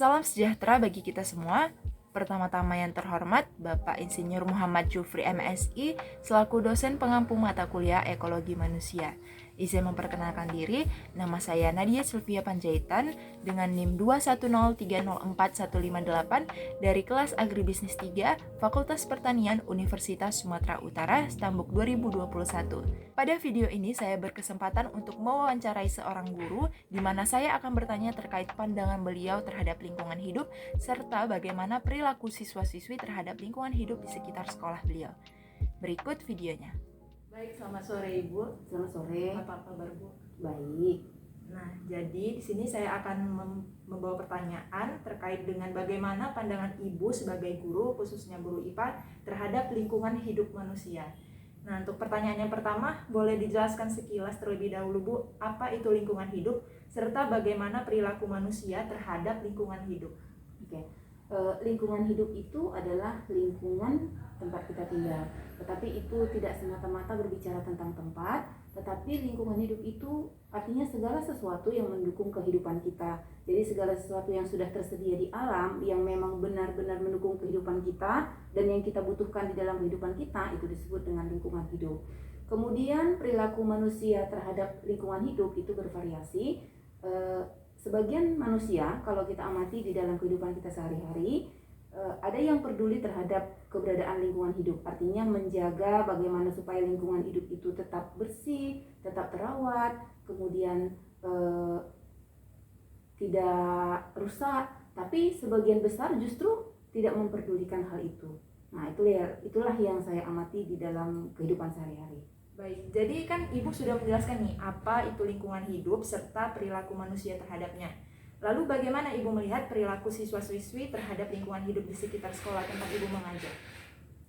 Salam sejahtera bagi kita semua. Pertama-tama yang terhormat, Bapak Insinyur Muhammad Jufri MSI selaku dosen pengampu mata kuliah Ekologi Manusia. Izin memperkenalkan diri, nama saya Nadia Sylvia Panjaitan dengan NIM 210304158 dari kelas Agribisnis 3, Fakultas Pertanian Universitas Sumatera Utara, Stambuk 2021. Pada video ini saya berkesempatan untuk mewawancarai seorang guru di mana saya akan bertanya terkait pandangan beliau terhadap lingkungan hidup serta bagaimana perilaku siswa-siswi terhadap lingkungan hidup di sekitar sekolah beliau. Berikut videonya. Baik, selamat sore Ibu. Selamat sore. Apa kabar Bu? Baik. Nah, jadi di sini saya akan membawa pertanyaan terkait dengan bagaimana pandangan Ibu sebagai guru, khususnya guru IPA, terhadap lingkungan hidup manusia. Nah, untuk pertanyaan yang pertama, boleh dijelaskan sekilas terlebih dahulu Bu, apa itu lingkungan hidup, serta bagaimana perilaku manusia terhadap lingkungan hidup. Oke. Lingkungan hidup itu adalah lingkungan tempat kita tinggal. Tetapi itu tidak semata-mata berbicara tentang tempat, tetapi lingkungan hidup itu artinya segala sesuatu yang mendukung kehidupan kita. Jadi segala sesuatu yang sudah tersedia di alam, yang memang benar-benar mendukung kehidupan kita dan yang kita butuhkan di dalam kehidupan kita, itu disebut dengan lingkungan hidup. Kemudian perilaku manusia terhadap lingkungan hidup itu bervariasi. Sebagian manusia, kalau kita amati di dalam kehidupan kita sehari-hari, ada yang peduli terhadap keberadaan lingkungan hidup. Artinya menjaga bagaimana supaya lingkungan hidup itu tetap bersih, tetap terawat, kemudian tidak rusak. Tapi sebagian besar justru tidak memperdulikan hal itu. Nah, itulah yang saya amati di dalam kehidupan sehari-hari. Baik, jadi kan Ibu sudah menjelaskan nih apa itu lingkungan hidup serta perilaku manusia terhadapnya. Lalu bagaimana Ibu melihat perilaku siswa-siswi terhadap lingkungan hidup di sekitar sekolah tempat Ibu mengajar?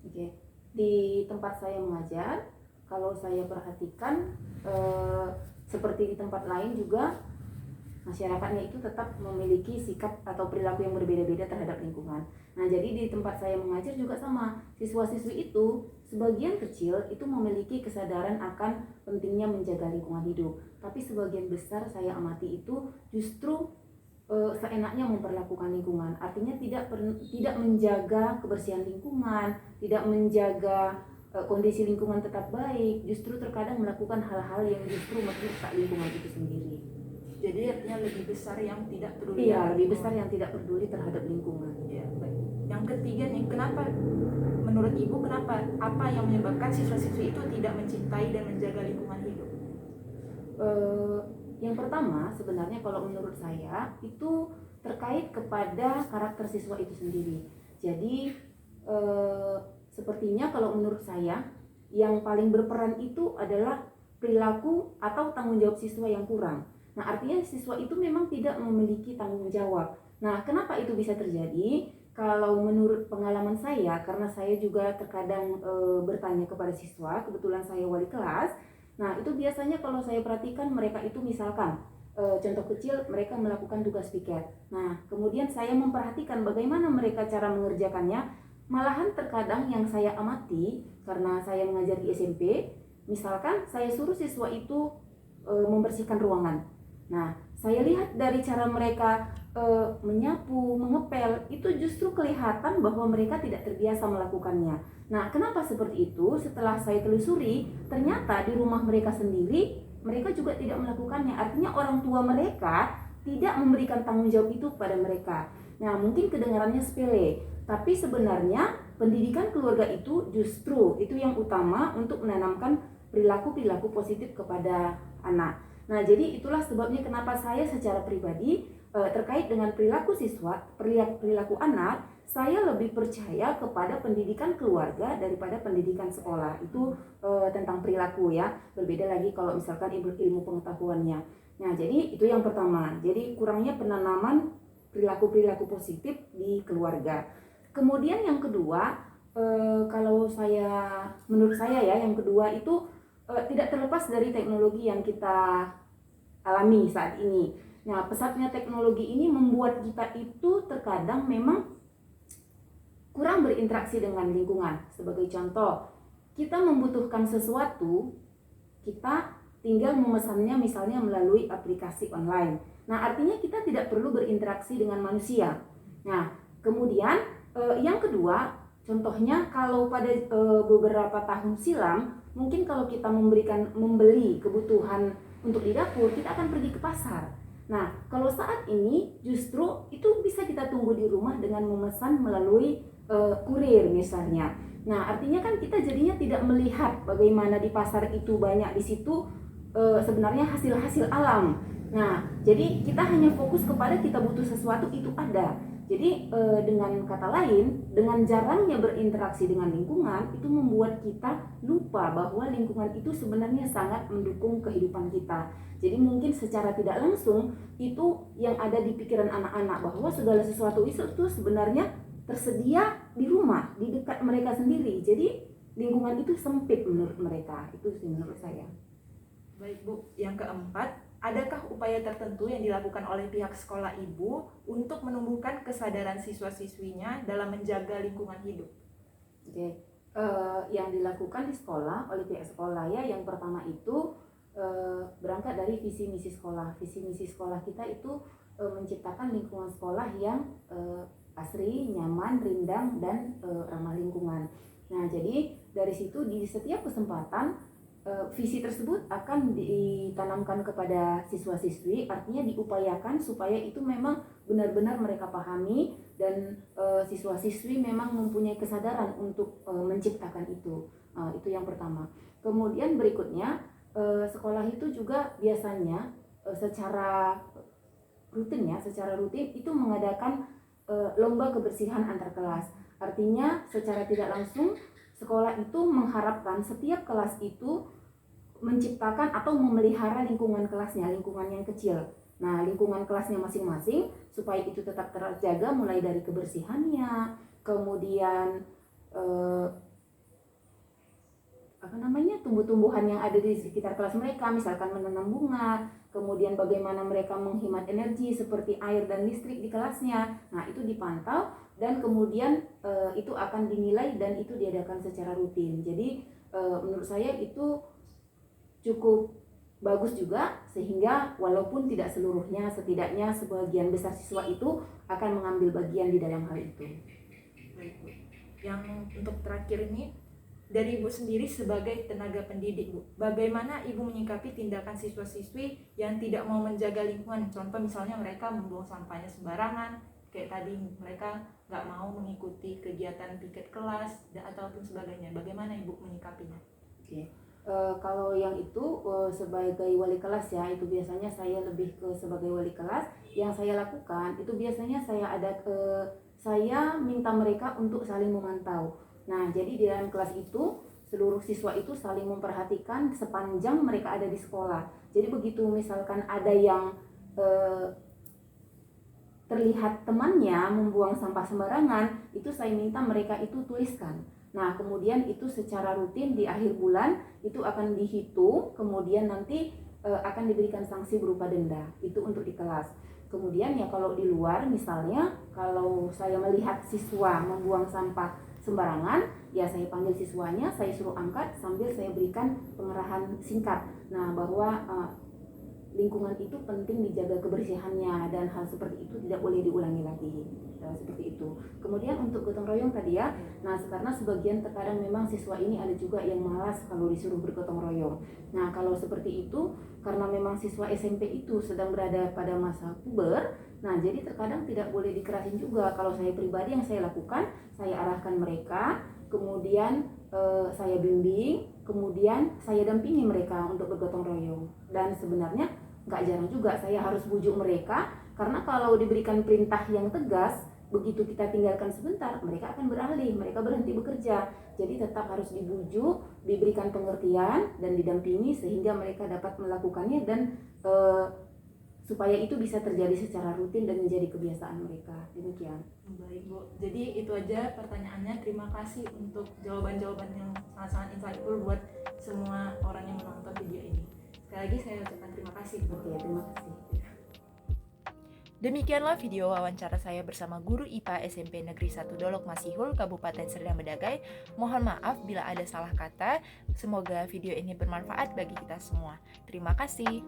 Oke. Di tempat saya mengajar, kalau saya perhatikan seperti di tempat lain juga masyarakatnya itu tetap memiliki sikap atau perilaku yang berbeda-beda terhadap lingkungan. Nah, jadi di tempat saya mengajar juga sama. Siswa-siswi itu sebagian kecil itu memiliki kesadaran akan pentingnya menjaga lingkungan hidup. Tapi sebagian besar saya amati itu justru seenaknya memperlakukan lingkungan. Artinya tidak menjaga kebersihan lingkungan, tidak menjaga kondisi lingkungan tetap baik, justru terkadang melakukan hal-hal yang justru merusak lingkungan itu sendiri. Jadi artinya lebih besar yang tidak peduli. Iya, lebih besar yang tidak peduli terhadap lingkungan. Ya, baik. Yang ketiga nih, kenapa menurut Ibu apa yang menyebabkan siswa-siswi itu tidak mencintai dan menjaga lingkungan hidup? Yang pertama sebenarnya kalau menurut saya itu terkait kepada karakter siswa itu sendiri. Jadi sepertinya kalau menurut saya yang paling berperan itu adalah perilaku atau tanggung jawab siswa yang kurang. Nah, artinya siswa itu memang tidak memiliki tanggung jawab. Nah, kenapa itu bisa terjadi? Kalau menurut pengalaman saya, karena saya juga terkadang bertanya kepada siswa, kebetulan saya wali kelas. Nah, itu biasanya kalau saya perhatikan mereka itu misalkan contoh kecil mereka melakukan tugas piket. Nah, kemudian saya memperhatikan bagaimana mereka cara mengerjakannya. Malahan terkadang yang saya amati, karena saya mengajar di SMP, misalkan saya suruh siswa itu membersihkan ruangan. Nah, saya lihat dari cara mereka menyapu, mengepel, itu justru kelihatan bahwa mereka tidak terbiasa melakukannya. Nah, kenapa seperti itu? Setelah saya telusuri, ternyata di rumah mereka sendiri, mereka juga tidak melakukannya. Artinya orang tua mereka tidak memberikan tanggung jawab itu kepada mereka. Nah, mungkin kedengarannya sepele, tapi sebenarnya pendidikan keluarga itu justru itu yang utama untuk menanamkan perilaku-perilaku positif kepada anak. Nah, jadi itulah sebabnya kenapa saya secara pribadi terkait dengan perilaku siswa, perilaku anak, saya lebih percaya kepada pendidikan keluarga daripada pendidikan sekolah. Itu tentang perilaku ya. Berbeda lagi kalau misalkan ilmu pengetahuannya. Nah, jadi itu yang pertama. Jadi kurangnya penanaman perilaku-perilaku positif di keluarga. Kemudian yang kedua, kalau menurut saya ya, yang kedua itu tidak terlepas dari teknologi yang kita alami saat ini. Nah, pesatnya teknologi ini membuat kita itu terkadang memang kurang berinteraksi dengan lingkungan. Sebagai contoh, kita membutuhkan sesuatu, kita tinggal memesannya misalnya melalui aplikasi online. Nah, artinya kita tidak perlu berinteraksi dengan manusia. Nah, kemudian yang kedua, contohnya kalau pada beberapa tahun silam, mungkin kalau kita membeli kebutuhan untuk di dapur, kita akan pergi ke pasar. Nah, kalau saat ini justru itu bisa kita tunggu di rumah dengan memesan melalui kurir misalnya. Nah, artinya kan kita jadinya tidak melihat bagaimana di pasar itu banyak di situ sebenarnya hasil-hasil alam. Nah, jadi kita hanya fokus kepada kita butuh sesuatu itu ada. Jadi dengan kata lain, dengan jarangnya berinteraksi dengan lingkungan, itu membuat kita lupa bahwa lingkungan itu sebenarnya sangat mendukung kehidupan kita. Jadi mungkin secara tidak langsung, itu yang ada di pikiran anak-anak, bahwa segala sesuatu itu sebenarnya tersedia di rumah, di dekat mereka sendiri. Jadi lingkungan itu sempit menurut mereka, itu sih menurut saya. Baik Bu, yang keempat, adakah upaya tertentu yang dilakukan oleh pihak sekolah Ibu untuk menumbuhkan kesadaran siswa-siswinya dalam menjaga lingkungan hidup? Oke, yang dilakukan di sekolah oleh pihak sekolah ya, yang pertama itu berangkat dari visi misi sekolah. Visi misi sekolah kita itu menciptakan lingkungan sekolah yang asri, nyaman, rindang, dan ramah lingkungan. Nah, jadi dari situ di setiap kesempatan visi tersebut akan ditanamkan kepada siswa-siswi, artinya diupayakan supaya itu memang benar-benar mereka pahami dan siswa-siswi memang mempunyai kesadaran untuk menciptakan itu. Itu yang pertama. Kemudian berikutnya, sekolah itu juga biasanya secara rutin itu mengadakan lomba kebersihan antar kelas. Artinya secara tidak langsung sekolah itu mengharapkan setiap kelas itu menciptakan atau memelihara lingkungan kelasnya, lingkungan yang kecil. Nah, lingkungan kelasnya masing-masing supaya itu tetap terjaga, mulai dari kebersihannya, kemudian tumbuh-tumbuhan yang ada di sekitar kelas mereka, misalkan menanam bunga, kemudian bagaimana mereka menghemat energi seperti air dan listrik di kelasnya. Nah, itu dipantau dan kemudian itu akan dinilai dan itu diadakan secara rutin. Jadi menurut saya itu cukup bagus juga, sehingga walaupun tidak seluruhnya, setidaknya sebagian besar siswa itu akan mengambil bagian di dalam hal itu. Baik Bu. Yang untuk terakhir ini, dari Ibu sendiri sebagai tenaga pendidik Bu, bagaimana Ibu menyikapi tindakan siswa-siswi yang tidak mau menjaga lingkungan? Contoh misalnya mereka membuang sampahnya sembarangan, kayak tadi mereka nggak mau mengikuti kegiatan piket kelas ataupun sebagainya. Bagaimana Ibu menyikapinya? Oke. Kalau yang itu sebagai wali kelas ya, itu biasanya saya lebih ke sebagai wali kelas. Yang saya lakukan itu biasanya saya minta mereka untuk saling memantau. Nah, jadi di dalam kelas itu seluruh siswa itu saling memperhatikan sepanjang mereka ada di sekolah. Jadi begitu misalkan ada yang terlihat temannya membuang sampah sembarangan, itu saya minta mereka itu tuliskan. Nah, kemudian itu secara rutin di akhir bulan itu akan dihitung, kemudian nanti akan diberikan sanksi berupa denda. Itu untuk di kelas. Kemudian ya kalau di luar, misalnya kalau saya melihat siswa membuang sampah sembarangan, ya saya panggil siswanya, saya suruh angkat sambil saya berikan pengerahan singkat. Nah, bahwa lingkungan itu penting dijaga kebersihannya dan hal seperti itu tidak boleh diulangi lagi, seperti itu. Kemudian untuk gotong royong tadi ya, nah karena sebagian terkadang memang siswa ini ada juga yang malas kalau disuruh bergotong royong. Nah, kalau seperti itu karena memang siswa SMP itu sedang berada pada masa puber, nah jadi terkadang tidak boleh dikerasin juga. Kalau saya pribadi yang saya lakukan, saya arahkan mereka, kemudian saya bimbing, kemudian saya dampingi mereka untuk bergotong royong. Dan sebenarnya nggak jarang juga saya harus bujuk mereka, karena kalau diberikan perintah yang tegas, begitu kita tinggalkan sebentar, mereka akan beralih, mereka berhenti bekerja. Jadi tetap harus dibujuk, diberikan pengertian dan didampingi sehingga mereka dapat melakukannya dan supaya itu bisa terjadi secara rutin dan menjadi kebiasaan mereka. Demikian. Baik Bu, jadi itu aja pertanyaannya. Terima kasih untuk jawaban-jawaban yang sangat-sangat insightful buat semua orang yang menonton video ini. Sekali lagi saya ucapkan terima kasih. Oke, terima kasih. Demikianlah video wawancara saya bersama guru IPA SMP Negeri 1 Dolok Masihul, Kabupaten Serdang Bedagai. Mohon maaf bila ada salah kata. Semoga video ini bermanfaat bagi kita semua. Terima kasih.